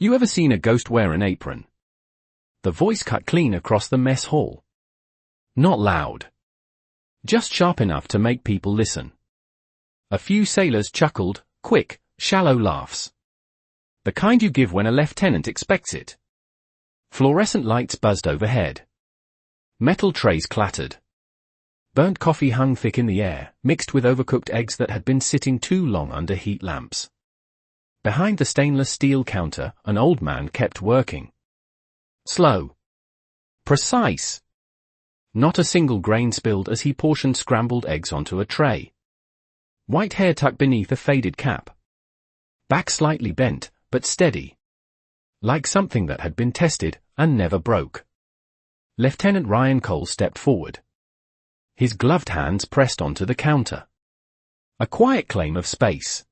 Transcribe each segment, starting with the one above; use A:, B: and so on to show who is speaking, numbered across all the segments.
A: You ever seen a ghost wear an apron? The voice cut clean across the mess hall. Not loud. Just sharp enough to make people listen. A few sailors chuckled, quick, shallow laughs. The kind you give when a lieutenant expects it. Fluorescent lights buzzed overhead. Metal trays clattered. Burnt coffee hung thick in the air, mixed with overcooked eggs that had been sitting too long under heat lamps. Behind the stainless steel counter, an old man kept working. Slow. Precise. Not a single grain spilled as he portioned scrambled eggs onto a tray. White hair tucked beneath a faded cap. Back slightly bent, but steady. Like something that had been tested and never broke. Lieutenant Ryan Cole stepped forward. His gloved hands pressed onto the counter. A quiet claim of space.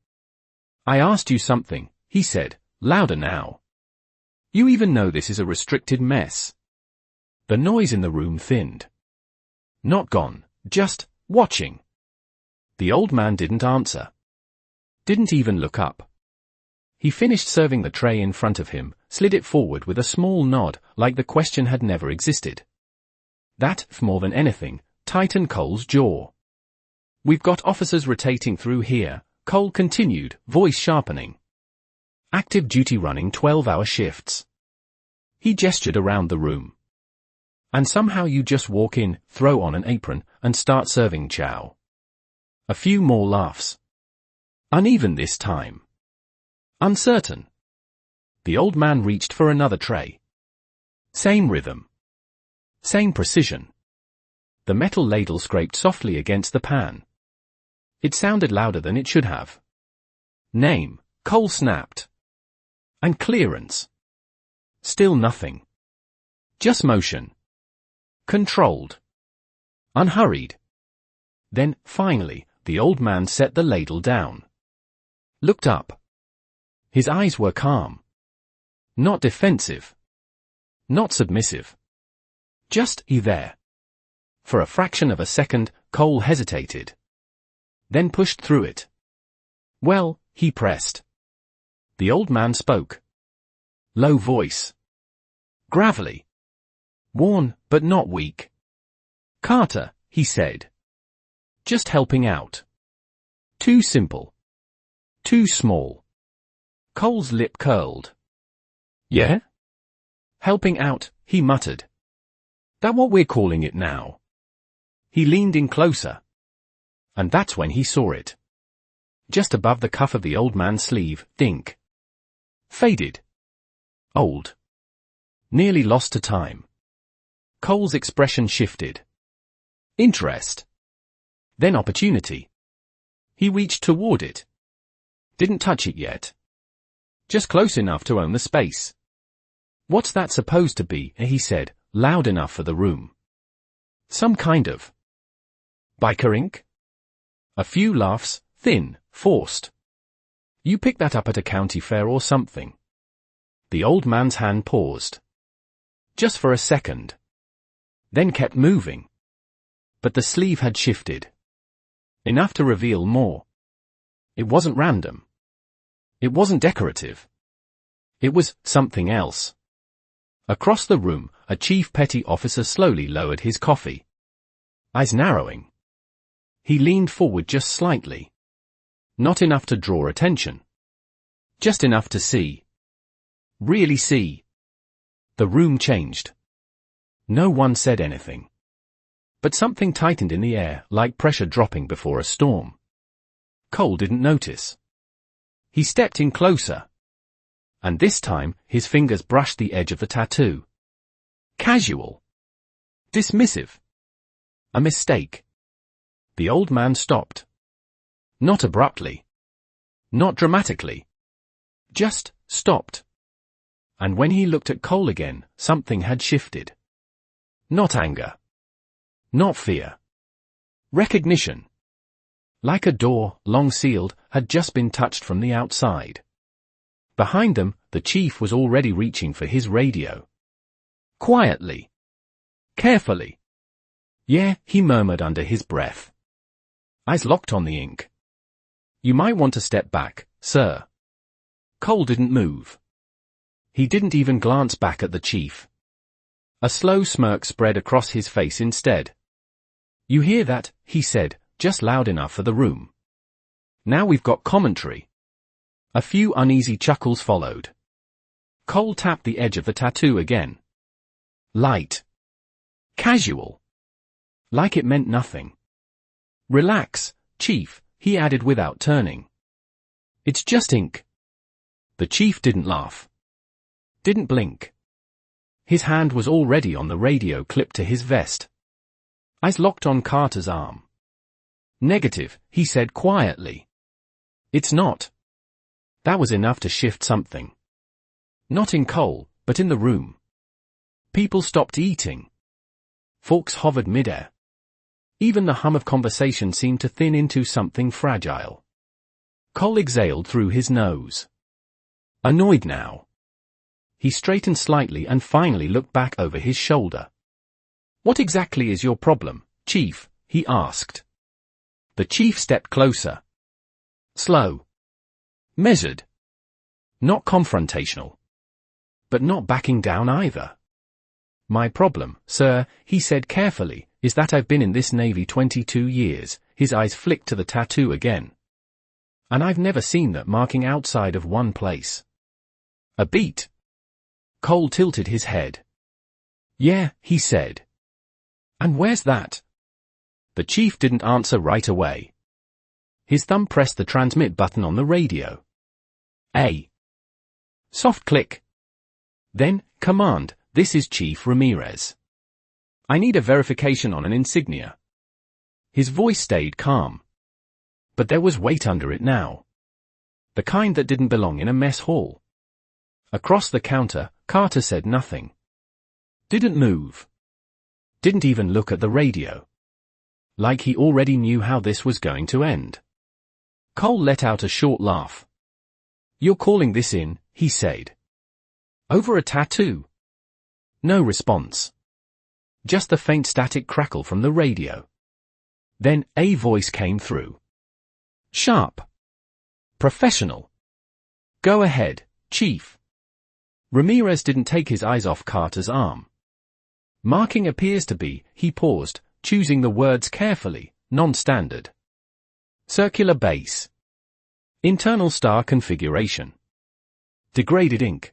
A: I asked you something, he said, louder now. You even know this is a restricted mess. The noise in the room thinned. Not gone, just watching. The old man didn't answer. Didn't even look up. He finished serving the tray in front of him, slid it forward with a small nod, like the question had never existed. That, more than anything, tightened Cole's jaw. We've got officers rotating through here, Cole continued, voice sharpening. Active duty running 12-hour shifts. He gestured around the room. And somehow you just walk in, throw on an apron, and start serving chow. A few more laughs. Uneven this time. Uncertain. The old man reached for another tray. Same rhythm. Same precision. The metal ladle scraped softly against the pan. It sounded louder than it should have. Name, Cole snapped. And clearance. Still nothing. Just motion. Controlled. Unhurried. Then, finally, the old man set the ladle down. Looked up. His eyes were calm. Not defensive. Not submissive. Just there. For a fraction of a second, Cole hesitated. Then pushed through it. Well, he pressed. The old man spoke. Low voice. Gravelly. Worn, but not weak. Carter, he said. Just helping out. Too simple. Too small. Cole's lip curled. Yeah? Helping out, he muttered. That what we're calling it now? He leaned in closer. And that's when he saw it. Just above the cuff of the old man's sleeve, dink. Faded. Old. Nearly lost to time. Cole's expression shifted. Interest. Then opportunity. He reached toward it. Didn't touch it yet. Just close enough to own the space. What's that supposed to be? He said, loud enough for the room. Some kind of biker ink? A few laughs, thin, forced. You picked that up at a county fair or something. The old man's hand paused. Just for a second. Then kept moving. But the sleeve had shifted. Enough to reveal more. It wasn't random. It wasn't decorative. It was something else. Across the room, a chief petty officer slowly lowered his coffee. Eyes narrowing. He leaned forward just slightly. Not enough to draw attention. Just enough to see. Really see. The room changed. No one said anything. But something tightened in the air, like pressure dropping before a storm. Cole didn't notice. He stepped in closer. And this time, his fingers brushed the edge of the tattoo. Casual. Dismissive. A mistake. The old man stopped. Not abruptly. Not dramatically. Just stopped. And when he looked at Cole again, something had shifted. Not anger. Not fear. Recognition. Like a door, long sealed, had just been touched from the outside. Behind them, the chief was already reaching for his radio. Quietly. Carefully. Yeah, he murmured under his breath. Eyes locked on the ink. You might want to step back, sir. Cole didn't move. He didn't even glance back at the chief. A slow smirk spread across his face instead. "You hear that?" he said, just loud enough for the room. "Now we've got commentary." A few uneasy chuckles followed. Cole tapped the edge of the tattoo again. Light. Casual. Like it meant nothing. "Relax, Chief," he added without turning. "It's just ink." The chief didn't laugh. Didn't blink. His hand was already on the radio clipped to his vest. Eyes locked on Carter's arm. "Negative," he said quietly. "It's not." That was enough to shift something. Not in Cole, but in the room. People stopped eating. Forks hovered midair. Even the hum of conversation seemed to thin into something fragile. Cole exhaled through his nose. Annoyed now. He straightened slightly and finally looked back over his shoulder. "What exactly is your problem, Chief?" he asked. The chief stepped closer. Slow. Measured. Not confrontational. But not backing down either. "My problem, sir," he said carefully, "is that I've been in this Navy 22 years, his eyes flicked to the tattoo again. And I've never seen that marking outside of one place. A beat." Cole tilted his head. "Yeah," he said. "And where's that?" The chief didn't answer right away. His thumb pressed the transmit button on the radio. A soft click. Then, "Command, this is Chief Ramirez. I need a verification on an insignia." His voice stayed calm. But there was weight under it now. The kind that didn't belong in a mess hall. Across the counter, Carter said nothing. Didn't move. Didn't even look at the radio. Like he already knew how this was going to end. Cole let out a short laugh. "You're calling this in," he said. "Over a tattoo?" No response. Just the faint static crackle from the radio. Then, a voice came through. Sharp. Professional. "Go ahead, Chief." Ramirez didn't take his eyes off Carter's arm. "Marking appears to be," he paused, choosing the words carefully, "non-standard. Circular base. Internal star configuration. Degraded ink.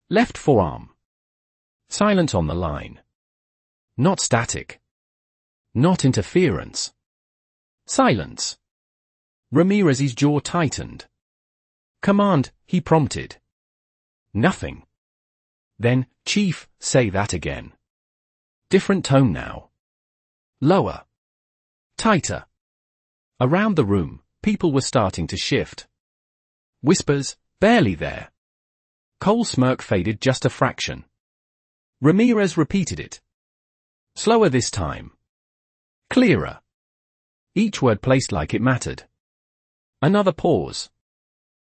A: Left forearm. Silence on the line. Not static. Not interference. Silence." Ramirez's jaw tightened. "Command," he prompted. Nothing. Then, "Chief, say that again." Different tone now. Lower. Tighter. Around the room, people were starting to shift. Whispers, barely there. Cole's smirk faded just a fraction. Ramirez repeated it. Slower this time. Clearer. Each word placed like it mattered. Another pause.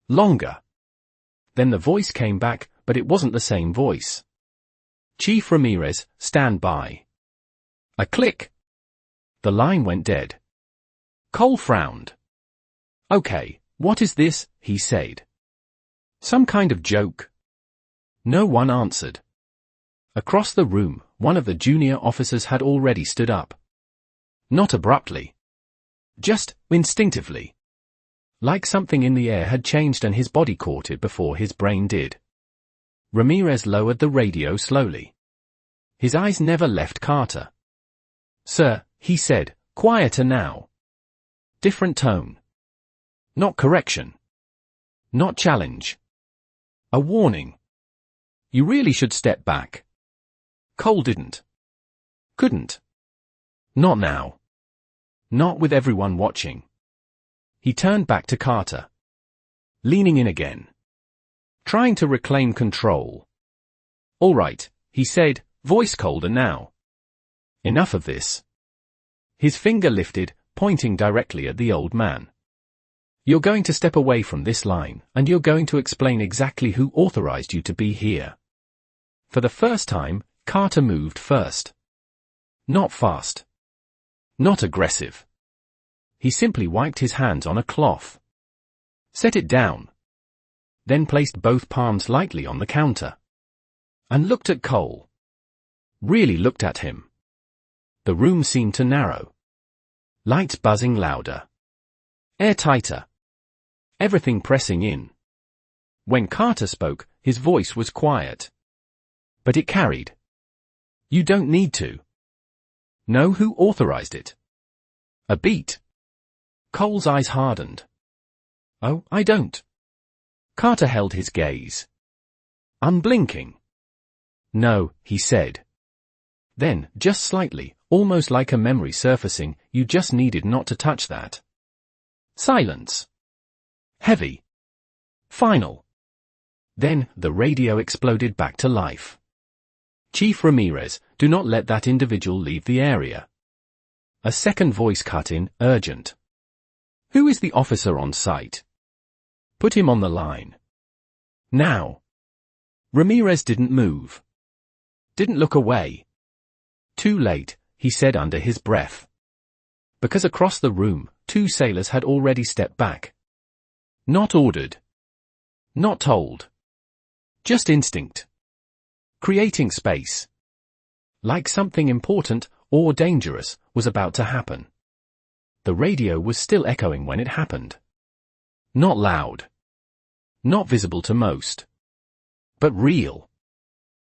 A: Longer. Then the voice came back, but it wasn't the same voice. "Chief Ramirez, stand by." A click. The line went dead. Cole frowned. "Okay, what is this?" he said. "Some kind of joke?" No one answered. Across the room, one of the junior officers had already stood up. Not abruptly. Just instinctively. Like something in the air had changed and his body caught it before his brain did. Ramirez lowered the radio slowly. His eyes never left Carter. "Sir," he said, quieter now. Different tone. Not correction. Not challenge. A warning. "You really should step back." Cole didn't. Couldn't. Not now. Not with everyone watching. He turned back to Carter. Leaning in again. Trying to reclaim control. "All right," he said, voice colder now. "Enough of this." His finger lifted, pointing directly at the old man. "You're going to step away from this line, and you're going to explain exactly who authorized you to be here." For the first time, Carter moved first. Not fast. Not aggressive. He simply wiped his hands on a cloth. "Set it down." then placed both palms lightly on the counter. And looked at Cole. Really looked at him. The room seemed to narrow. Lights buzzing louder. Air tighter. Everything pressing in. When Carter spoke, his voice was quiet. But it carried. You don't need to. Know who authorized it? A beat. Cole's eyes hardened. Oh, I don't. Carter held his gaze. Unblinking. No, he said. Then, just slightly, almost like a memory surfacing, you just needed not to touch that. Silence. Heavy. Final. Then, the radio exploded back to life. Chief Ramirez, do not let that individual leave the area. A second voice cut in, urgent. Who is the officer on site? Put him on the line. Now. Ramirez didn't move. Didn't look away. Too late, he said under his breath. Because across the room, two sailors had already stepped back. Not ordered. Not told. Just instinct. Creating space. Like something important, or dangerous, was about to happen. The radio was still echoing when it happened. Not loud. Not visible to most. But real.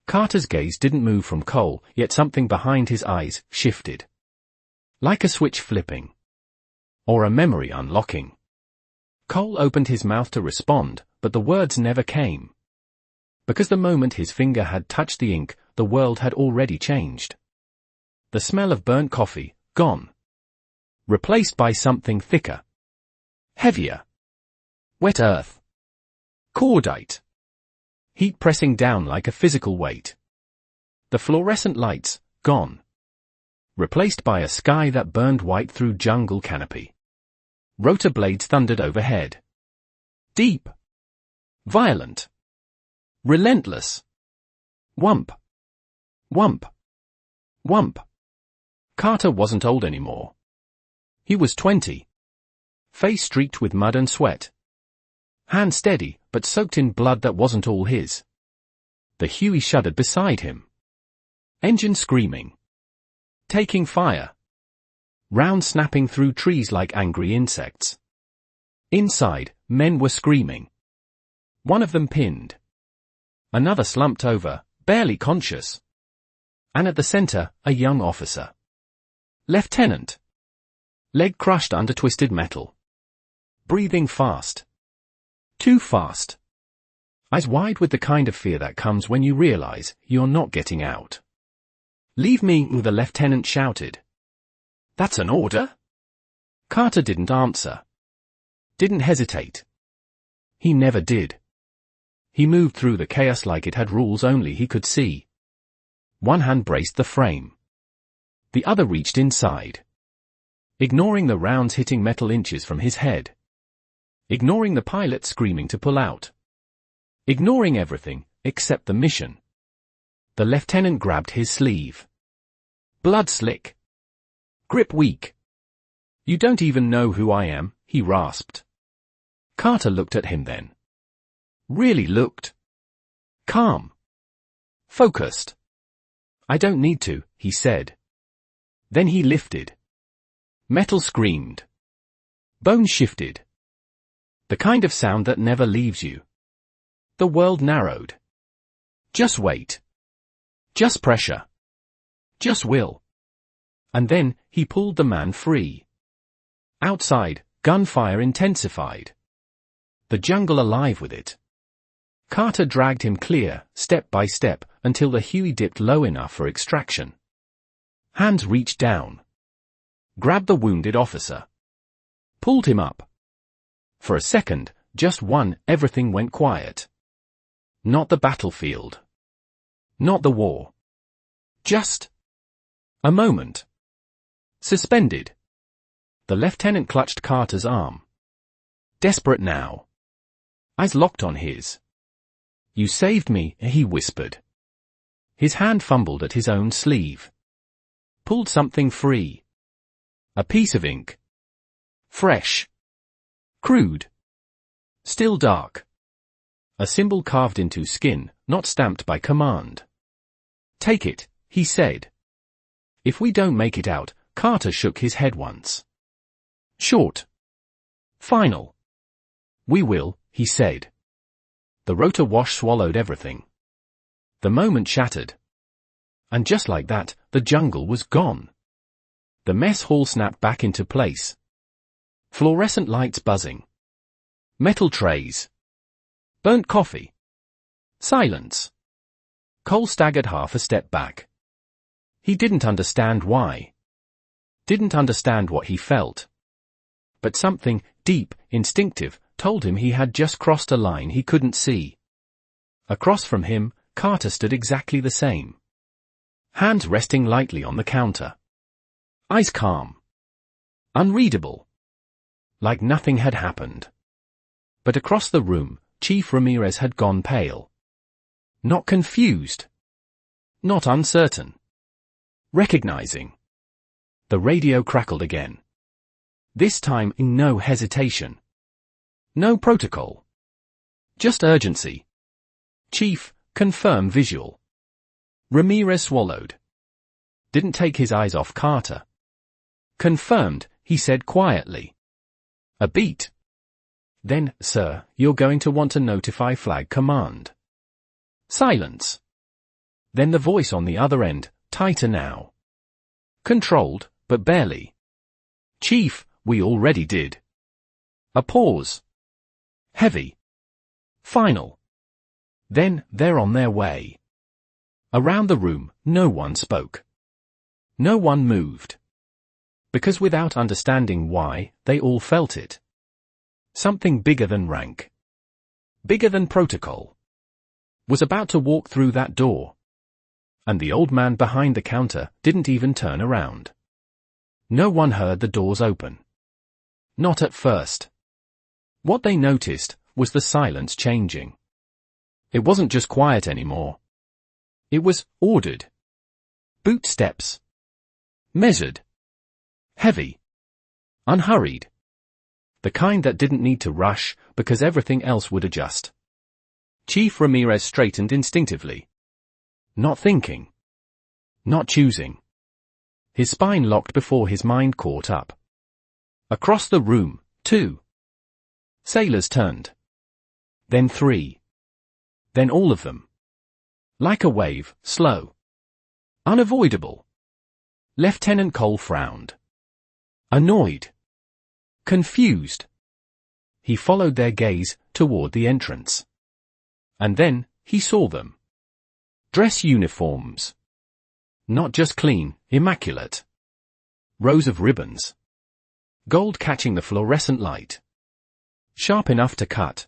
A: Carter's gaze didn't move from Cole, yet something behind his eyes shifted. Like a switch flipping. Or a memory unlocking. Cole opened his mouth to respond, but the words never came. Because the moment his finger had touched the ink, the world had already changed. The smell of burnt coffee, gone. Replaced by something thicker. Heavier. Wet earth. Cordite. Heat pressing down like a physical weight. The fluorescent lights, gone. Replaced by a sky that burned white through jungle canopy. Rotor blades thundered overhead. Deep. Violent. Relentless. Whump. Whump. Whump. Carter wasn't old anymore. He was 20. Face streaked with mud and sweat. Hand steady, but soaked in blood that wasn't all his. The Huey shuddered beside him. Engine screaming. Taking fire. Rounds snapping through trees like angry insects. Inside, men were screaming. One of them pinned. Another slumped over, barely conscious. And at the center, a young officer. Lieutenant. Leg crushed under twisted metal. Breathing fast. Too fast. Eyes wide with the kind of fear that comes when you realize you're not getting out. Leave me, the lieutenant shouted. That's an order? Carter didn't answer. Didn't hesitate. He never did. He moved through the chaos like it had rules only he could see. One hand braced the frame. The other reached inside. Ignoring the rounds hitting metal inches from his head. Ignoring the pilot screaming to pull out. Ignoring everything, except the mission. The lieutenant grabbed his sleeve. Blood slick. Grip weak. You don't even know who I am, he rasped. Carter looked at him then. Really looked. Calm. Focused. I don't need to, he said. Then he lifted. Metal screamed. Bone shifted. The kind of sound that never leaves you. The world narrowed. Just wait. Just pressure. Just will. And then, he pulled the man free. Outside, gunfire intensified. The jungle alive with it. Carter dragged him clear, step by step, until the Huey dipped low enough for extraction. Hands reached down. Grabbed the wounded officer. Pulled him up. For a second, just one, everything went quiet. Not the battlefield. Not the war. Just a moment. Suspended. The lieutenant clutched Carter's arm. Desperate now. Eyes locked on his. You saved me, he whispered. His hand fumbled at his own sleeve. Pulled something free. A piece of ink. Fresh. Crude. Still dark. A symbol carved into skin, not stamped by command. Take it, he said. If we don't make it out, Carter shook his head once. Short. Final. We will, he said. The rotor wash swallowed everything. The moment shattered. And just like that, the jungle was gone. The mess hall snapped back into place. Fluorescent lights buzzing. Metal trays. Burnt coffee. Silence. Cole staggered half a step back. He didn't understand why. Didn't understand what he felt. But something, deep, instinctive, told him he had just crossed a line he couldn't see. Across from him, Carter stood exactly the same. Hands resting lightly on the counter. Eyes calm. Unreadable. Like nothing had happened. But across the room, Chief Ramirez had gone pale. Not confused. Not uncertain. Recognizing. The radio crackled again. This time in no hesitation. No protocol. Just urgency. Chief, confirm visual. Ramirez swallowed. Didn't take his eyes off Carter. Confirmed, he said quietly. A beat. Then, sir, you're going to want to notify flag command. Silence. Then the voice on the other end, tighter now. Controlled, but barely. Chief, we already did. A pause. Heavy. Final. Then, they're on their way. Around the room, no one spoke. No one moved. Because without understanding why, they all felt it. Something bigger than rank. Bigger than protocol. Was about to walk through that door. And the old man behind the counter didn't even turn around. No one heard the doors open. Not at first. What they noticed was the silence changing. It wasn't just quiet anymore. It was ordered. Boot steps. Measured. Heavy. Unhurried. The kind that didn't need to rush because everything else would adjust. Chief Ramirez straightened instinctively. Not thinking. Not choosing. His spine locked before his mind caught up. Across the room, 2. Sailors turned. Then 3. Then all of them. Like a wave, slow. Unavoidable. Lieutenant Cole frowned. Annoyed. Confused. He followed their gaze toward the entrance. And then, he saw them. Dress uniforms. Not just clean, immaculate. Rows of ribbons. Gold catching the fluorescent light. Sharp enough to cut.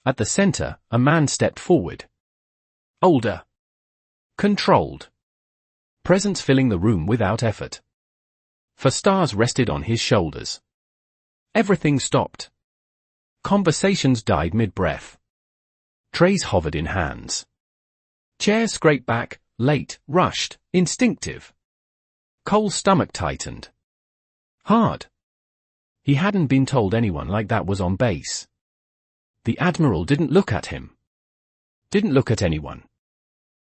A: At the center, a man stepped forward. Older. Controlled. Presence filling the room without effort. For stars rested on his shoulders. Everything stopped. Conversations died mid-breath. Trays hovered in hands. Chairs scraped back, late, rushed, instinctive. Cole's stomach tightened. Hard. He hadn't been told anyone like that was on base. The Admiral didn't look at him. Didn't look at anyone.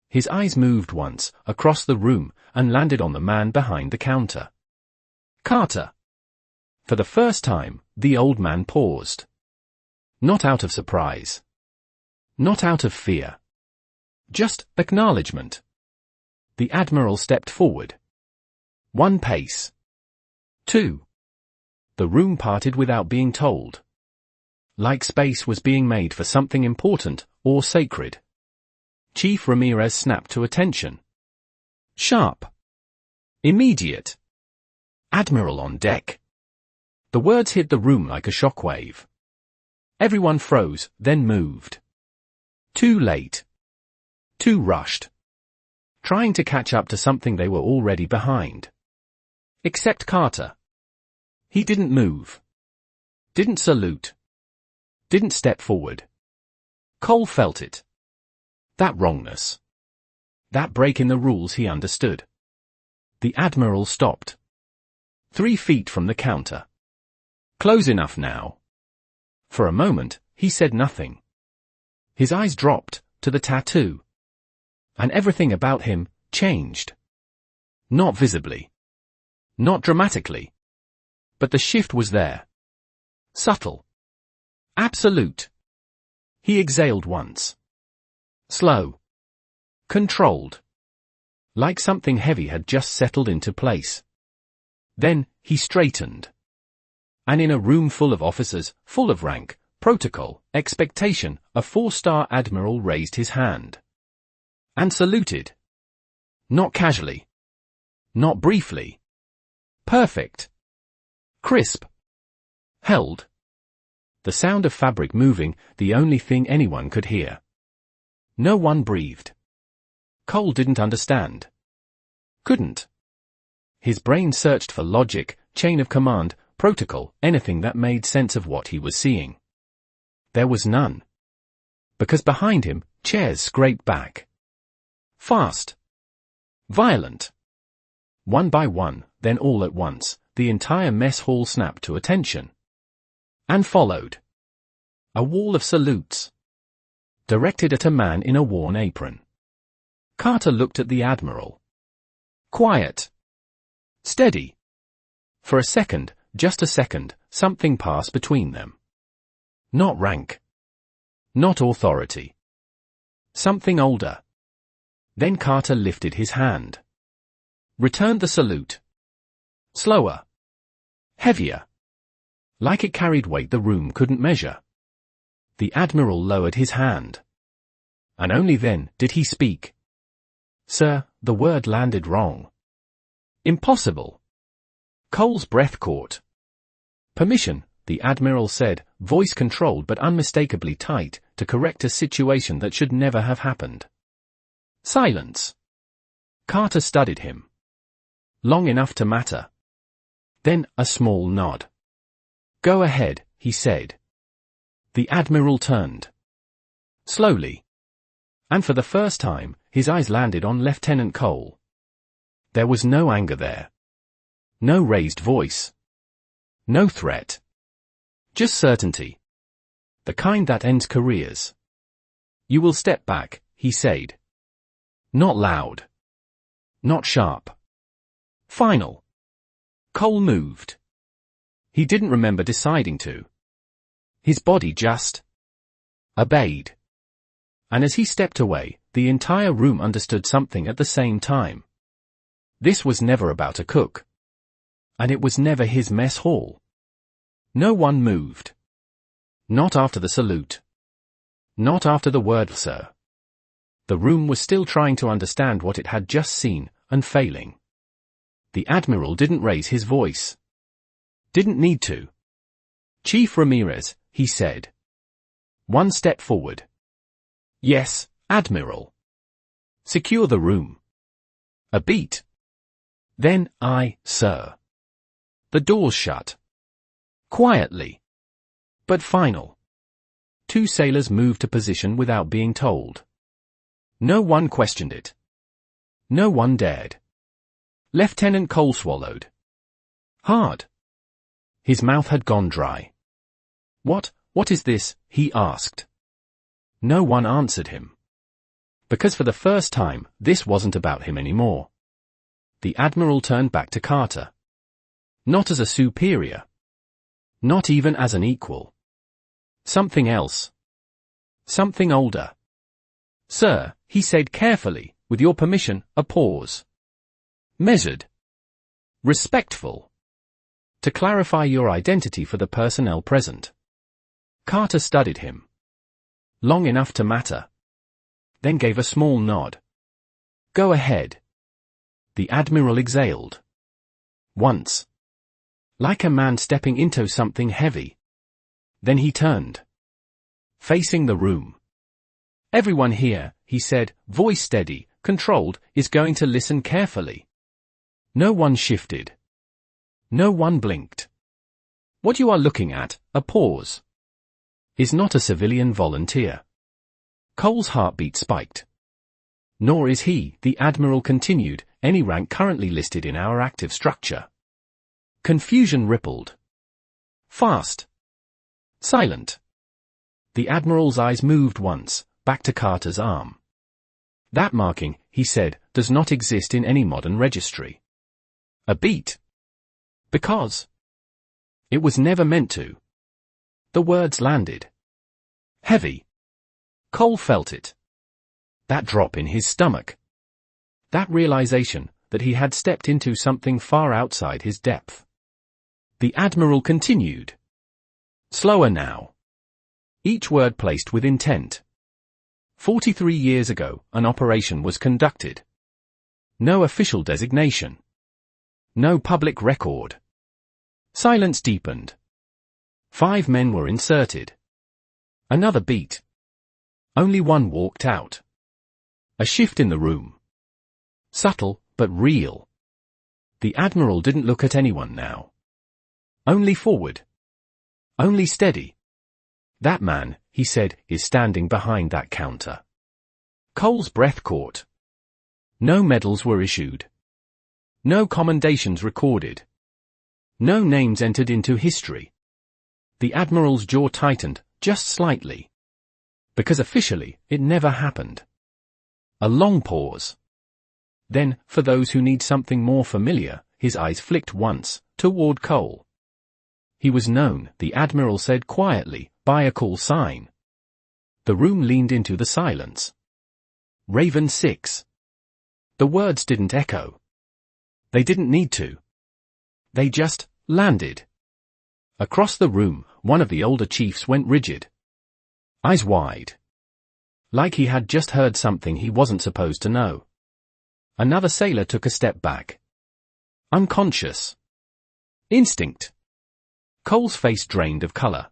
A: His eyes moved once, across the room, and landed on the man behind the counter. Carter. For the first time, the old man paused. Not out of surprise. Not out of fear. Just acknowledgement. The Admiral stepped forward. 1 pace. 2. The room parted without being told. Like space was being made for something important, or sacred. Chief Ramirez snapped to attention. Sharp. Immediate. Admiral on deck. The words hit the room like a shockwave. Everyone froze, then moved. Too late. Too rushed. Trying to catch up to something they were already behind. Except Carter. He didn't move. Didn't salute. Didn't step forward. Cole felt it. That wrongness. That break in the rules he understood. The Admiral stopped. 3 feet from the counter. Close enough now. For a moment, he said nothing. His eyes dropped to the tattoo. And everything about him changed. Not visibly. Not dramatically. But the shift was there. Subtle. Absolute. He exhaled once. Slow. Controlled. Like something heavy had just settled into place. Then, he straightened. And in a room full of officers, full of rank, protocol, expectation, a 4-star admiral raised his hand. And saluted. Not casually. Not briefly. Perfect. Crisp. Held. The sound of fabric moving, the only thing anyone could hear. No one breathed. Cole didn't understand. Couldn't. His brain searched for logic, chain of command, protocol, anything that made sense of what he was seeing. There was none. Because behind him, chairs scraped back. Fast. Violent. One by one, then all at once, the entire mess hall snapped to attention. And followed. A wall of salutes. Directed at a man in a worn apron. Carter looked at the Admiral. Quiet. Steady. For a second, just a second, something passed between them. Not rank. Not authority. Something older. Then Carter lifted his hand. Returned the salute. Slower. Heavier. Like it carried weight the room couldn't measure. The Admiral lowered his hand. And only then did he speak. Sir, the word landed wrong. Impossible. Cole's breath caught. Permission, the Admiral said, voice controlled but unmistakably tight, to correct a situation that should never have happened. Silence. Carter studied him. Long enough to matter. Then, a small nod. Go ahead, he said. The Admiral turned. Slowly. And for the first time, his eyes landed on Lieutenant Cole. There was no anger there. No raised voice. No threat. Just certainty. The kind that ends careers. You will step back, he said. Not loud. Not sharp. Final. Cole moved. He didn't remember deciding to. His body just obeyed. And as he stepped away, the entire room understood something at the same time. This was never about a cook. And it was never his mess hall. No one moved. Not after the salute. Not after the word, sir. The room was still trying to understand what it had just seen, and failing. The Admiral didn't raise his voice. Didn't need to. Chief Ramirez, he said. One step forward. Yes, Admiral. Secure the room. A beat. Then, sir. The doors shut. Quietly. But final. 2 sailors moved to position without being told. No one questioned it. No one dared. Lieutenant Cole swallowed. Hard. His mouth had gone dry. What is this? He asked. No one answered him. Because for the first time, this wasn't about him anymore. The Admiral turned back to Carter. Not as a superior. Not even as an equal. Something else. Something older. Sir, he said carefully, with your permission, a pause. Measured. Respectful. To clarify your identity for the personnel present. Carter studied him. Long enough to matter. Then gave a small nod. Go ahead. The Admiral exhaled. Once. Like a man stepping into something heavy. Then he turned. Facing the room. Everyone here, he said, voice steady, controlled, is going to listen carefully. No one shifted. No one blinked. What you are looking at, a pause. Is not a civilian volunteer. Cole's heartbeat spiked. Nor is he, the Admiral continued, any rank currently listed in our active structure. Confusion rippled. Fast. Silent. The Admiral's eyes moved once, back to Carter's arm. That marking, he said, does not exist in any modern registry. A beat. Because it was never meant to. The words landed. Heavy. Cole felt it. That drop in his stomach. That realization that he had stepped into something far outside his depth. The Admiral continued. Slower now. Each word placed with intent. 43 years ago, an operation was conducted. No official designation. No public record. Silence deepened. 5 men were inserted. Another beat. Only one walked out. A shift in the room. Subtle, but real. The Admiral didn't look at anyone now. Only forward. Only steady. That man, he said, is standing behind that counter. Cole's breath caught. No medals were issued. No commendations recorded. No names entered into history. The Admiral's jaw tightened, just slightly. Because officially, it never happened. A long pause. Then, for those who need something more familiar, his eyes flicked once, toward Cole. He was known, the Admiral said quietly, by a call sign. The room leaned into the silence. Raven 6. The words didn't echo. They didn't need to. They just landed. Across the room, one of the older chiefs went rigid. Eyes wide. Like he had just heard something he wasn't supposed to know. Another sailor took a step back. Unconscious. Instinct. Cole's face drained of color.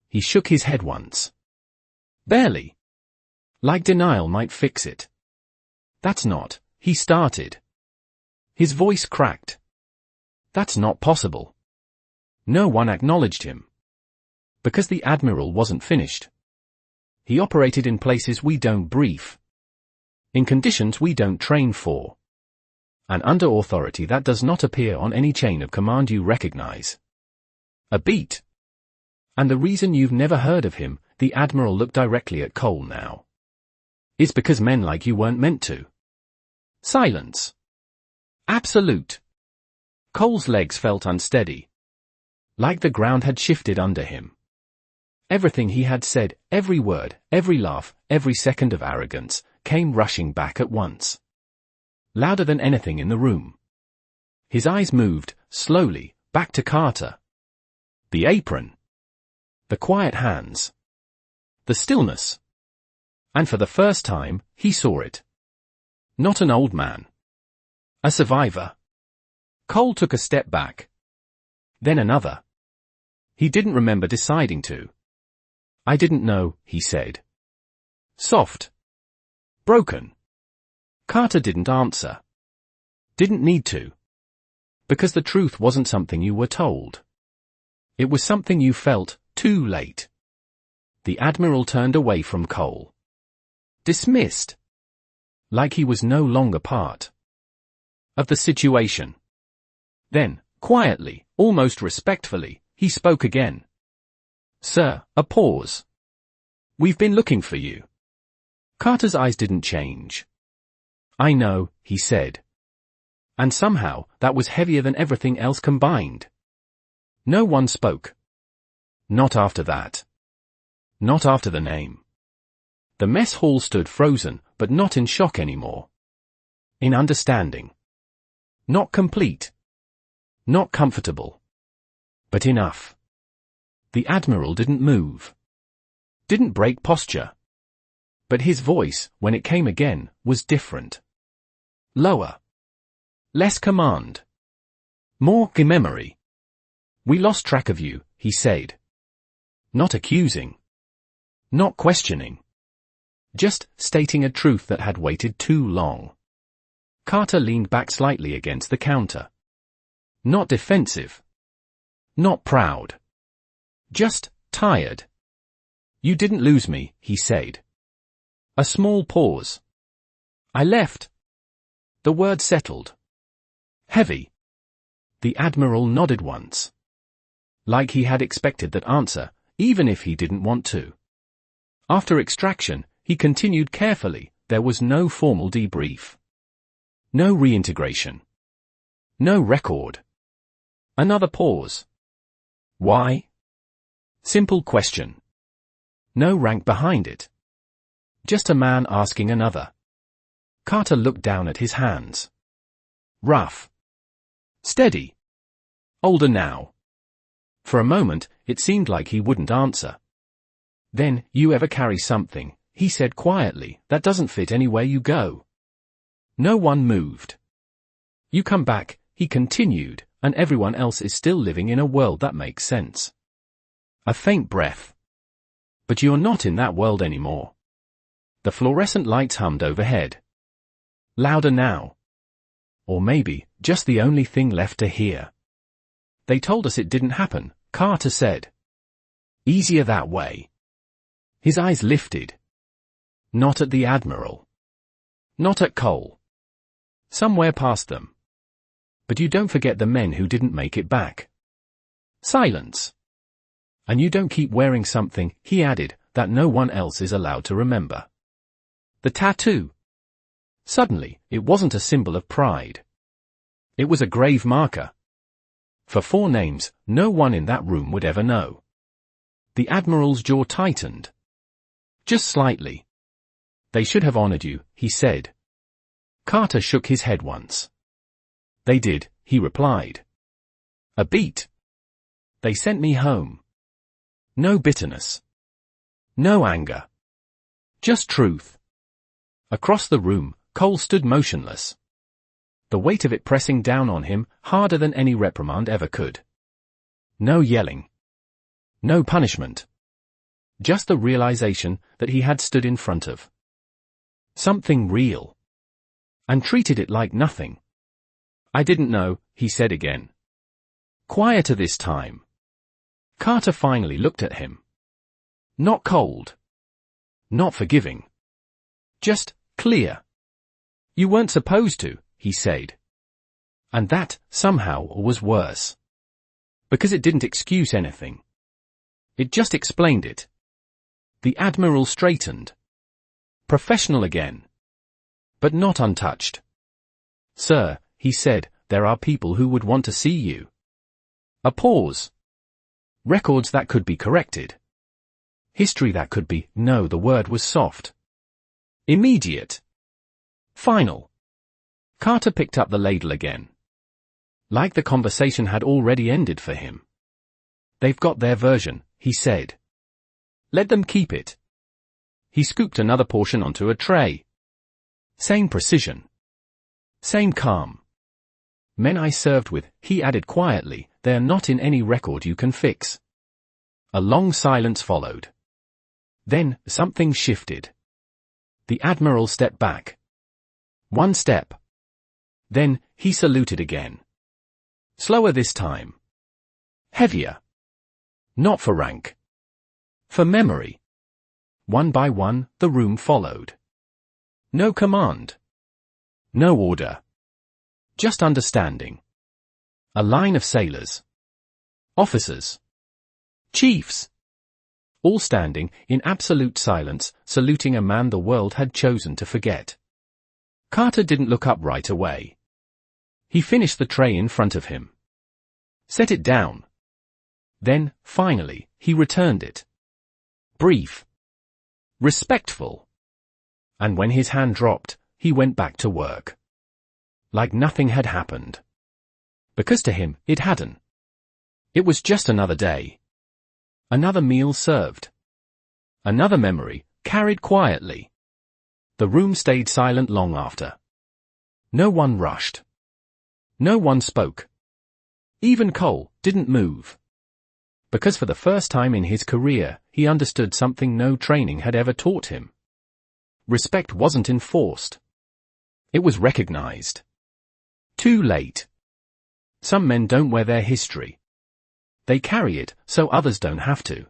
A: He shook his head once. Barely. Like denial might fix it. That's not, he started. His voice cracked. That's not possible. No one acknowledged him. Because the Admiral wasn't finished. He operated in places we don't brief. In conditions we don't train for. And under authority that does not appear on any chain of command you recognize. A beat. And the reason you've never heard of him, the Admiral looked directly at Cole now. Is because men like you weren't meant to. Silence. Absolute. Cole's legs felt unsteady. Like the ground had shifted under him. Everything he had said, every word, every laugh, every second of arrogance, came rushing back at once. Louder than anything in the room. His eyes moved, slowly, back to Carter. The apron. The quiet hands. The stillness. And for the first time, he saw it. Not an old man. A survivor. Cole took a step back. Then another. He didn't remember deciding to. I didn't know, he said. Soft. Broken. Carter didn't answer. Didn't need to. Because the truth wasn't something you were told. It was something you felt, too late. The Admiral turned away from Cole. Dismissed. Like he was no longer part of the situation. Then, quietly, almost respectfully, he spoke again. Sir, a pause. We've been looking for you. Carter's eyes didn't change. I know, he said. And somehow, that was heavier than everything else combined. No one spoke. Not after that. Not after the name. The mess hall stood frozen, but not in shock anymore. In understanding. Not complete. Not comfortable. But enough. The Admiral didn't move. Didn't break posture. But his voice, when it came again, was different. Lower. Less command. More memory. We lost track of you, he said. Not accusing. Not questioning. Just stating a truth that had waited too long. Carter leaned back slightly against the counter. Not defensive. Not proud. Just tired. You didn't lose me, he said. A small pause. I left. The word settled. Heavy. The Admiral nodded once. Like he had expected that answer, even if he didn't want to. After extraction, he continued carefully, there was no formal debrief. No reintegration. No record. Another pause. Why? Simple question. No rank behind it. Just a man asking another. Carter looked down at his hands. Rough. Steady. Older now. For a moment, it seemed like he wouldn't answer. Then, you ever carry something, he said quietly, that doesn't fit anywhere you go? No one moved. You come back, he continued, and everyone else is still living in a world that makes sense. A faint breath. But you're not in that world anymore. The fluorescent lights hummed overhead. Louder now. Or maybe, just the only thing left to hear. They told us it didn't happen, Carter said. Easier that way. His eyes lifted. Not at the Admiral. Not at Cole. Somewhere past them. But you don't forget the men who didn't make it back. Silence. And you don't keep wearing something, he added, that no one else is allowed to remember. The tattoo. Suddenly, it wasn't a symbol of pride. It was a grave marker. For 4 names, no one in that room would ever know. The Admiral's jaw tightened. Just slightly. They should have honored you, he said. Carter shook his head once. They did, he replied. A beat. They sent me home. No bitterness. No anger. Just truth. Across the room, Cole stood motionless. The weight of it pressing down on him, harder than any reprimand ever could. No yelling. No punishment. Just the realization that he had stood in front of something real. And treated it like nothing. I didn't know, he said again. Quieter this time. Carter finally looked at him. Not cold. Not forgiving. Just clear. You weren't supposed to, he said. And that, somehow, was worse. Because it didn't excuse anything. It just explained it. The Admiral straightened. Professional again. But not untouched. Sir, he said, there are people who would want to see you. A pause. Records that could be corrected. History that could be, no, the word was soft. Immediate. Final. Carter picked up the ladle again. Like the conversation had already ended for him. They've got their version, he said. Let them keep it. He scooped another portion onto a tray. Same precision. Same calm. Men I served with, he added quietly, they are not in any record you can fix. A long silence followed. Then, something shifted. The Admiral stepped back. 1 step. Then, he saluted again. Slower this time. Heavier. Not for rank. For memory. One by one, the room followed. No command. No order. Just understanding. A line of sailors. Officers. Chiefs. All standing, in absolute silence, saluting a man the world had chosen to forget. Carter didn't look up right away. He finished the tray in front of him. Set it down. Then, finally, he returned it. Brief. Respectful. And when his hand dropped, he went back to work. Like nothing had happened. Because to him, it hadn't. It was just another day. Another meal served. Another memory, carried quietly. The room stayed silent long after. No one rushed. No one spoke. Even Cole didn't move. Because for the first time in his career, he understood something no training had ever taught him. Respect wasn't enforced. It was recognized. Too late. Some men don't wear their history. They carry it, so others don't have to.